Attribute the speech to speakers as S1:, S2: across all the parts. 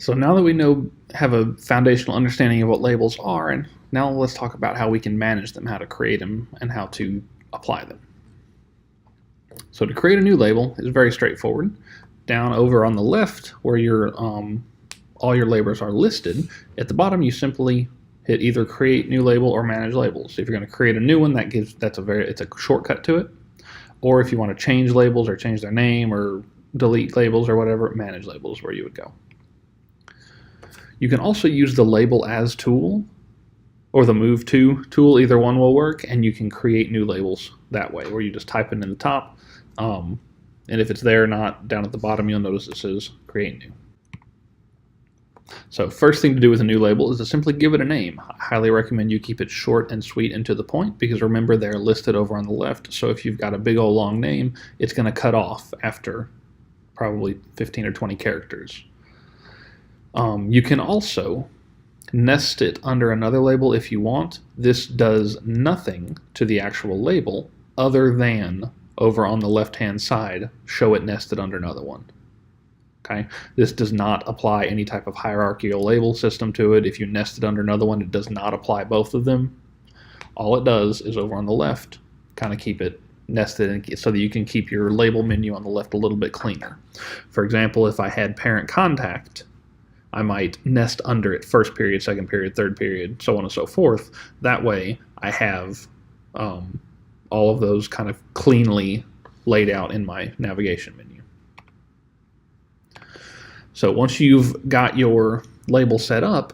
S1: So now that we have a foundational understanding of what labels are, and now let's talk about how we can manage them, how to create them, and how to apply them. So to create a new label is very straightforward. Down over on the left, where all your labels are listed, at the bottom you simply hit either create new label or manage labels. If you're going to create a new one, it's a shortcut to it. Or if you want to change labels or change their name or delete labels or whatever, manage labels is where you would go. You can also use the label as tool or the move to tool. Either one will work, and you can create new labels that way, where you just type it in the top, and if it's there or not, down at the bottom you'll notice it says create new. So first thing to do with a new label is to simply give it a name. I highly recommend you keep it short and sweet and to the point, because remember, they're listed over on the left, so if you've got a big old long name, it's going to cut off after probably 15 or 20 characters. You can also nest it under another label if you want. This does nothing to the actual label other than over on the left-hand side, show it nested under another one. Okay, this does not apply any type of hierarchical label system to it. If you nest it under another one, it does not apply both of them. All it does is over on the left, kind of keep it nested so that you can keep your label menu on the left a little bit cleaner. For example, if I had parent contact, I might nest under it first period, second period, third period, so on and so forth. That way I have all of those kind of cleanly laid out in my navigation menu. So once you've got your label set up,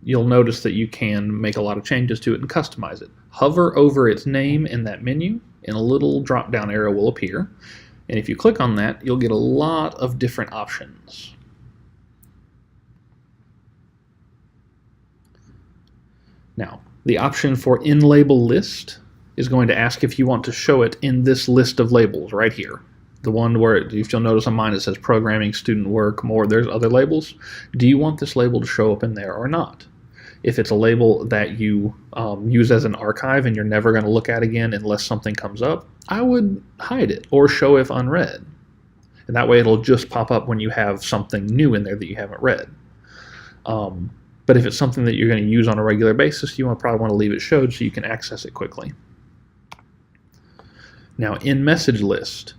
S1: you'll notice that you can make a lot of changes to it and customize it. Hover over its name in that menu, and a little drop-down arrow will appear. And if you click on that, you'll get a lot of different options. Now, the option for in label list is going to ask if you want to show it in this list of labels right here. The one where, if you'll notice on mine, it says programming, student work, more, there's other labels. Do you want this label to show up in there or not? If it's a label that you use as an archive and you're never going to look at again unless something comes up, I would hide it or show if unread. And that way it'll just pop up when you have something new in there that you haven't read. But if it's something that you're going to use on a regular basis, you probably want to leave it showed so you can access it quickly. Now, in message list,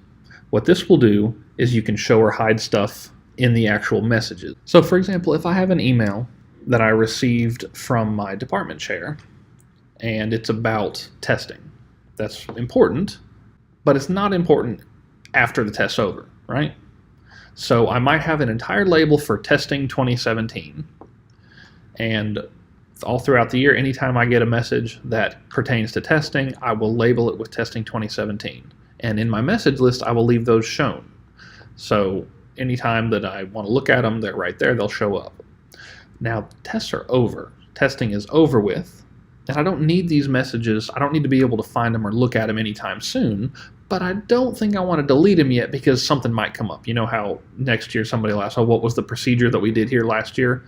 S1: what this will do is you can show or hide stuff in the actual messages. So for example, if I have an email that I received from my department chair and it's about testing, that's important, but it's not important after the test's over, right? So I might have an entire label for testing 2017, and all throughout the year, anytime I get a message that pertains to testing, I will label it with testing 2017. And in my message list, I will leave those shown. So anytime that I want to look at them, they're right there, they'll show up. Now, tests are over. Testing is over with, and I don't need these messages. I don't need to be able to find them or look at them anytime soon, but I don't think I want to delete them yet because something might come up. You know how next year somebody will ask, oh, what was the procedure that we did here last year?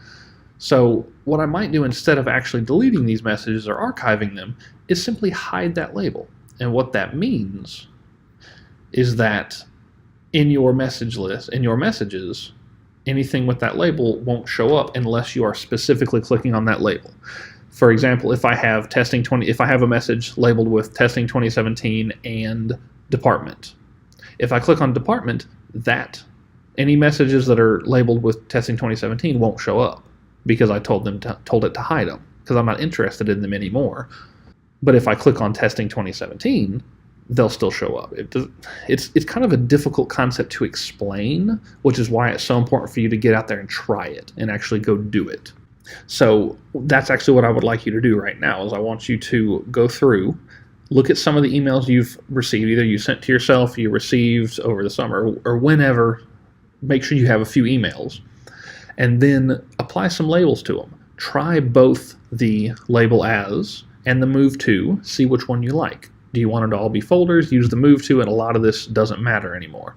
S1: So what I might do instead of actually deleting these messages or archiving them is simply hide that label. And what that means is that in your message list, in your messages, anything with that label won't show up unless you are specifically clicking on that label. For example, if I have a message labeled with testing 2017 and department, if I click on department, any messages that are labeled with testing 2017 won't show up because I told it to hide them because I'm not interested in them anymore. But if I click on testing 2017, they'll still show up. It's kind of a difficult concept to explain, which is why it's so important for you to get out there and try it and actually go do it. So that's actually what I would like you to do right now, is I want you to go through, look at some of the emails you've received, either you sent to yourself, you received over the summer, or whenever. Make sure you have a few emails, and then apply some labels to them. Try both the label as and the move to, see which one you like. Do you want it to all be folders? Use the move to, and a lot of this doesn't matter anymore.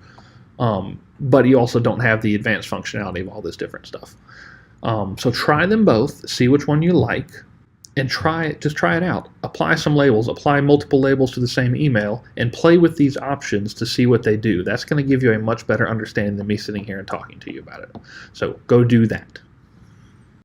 S1: But you also don't have the advanced functionality of all this different stuff. So try them both, see which one you like, and just try it out. Apply some labels, apply multiple labels to the same email, and play with these options to see what they do. That's going to give you a much better understanding than me sitting here and talking to you about it. So go do that.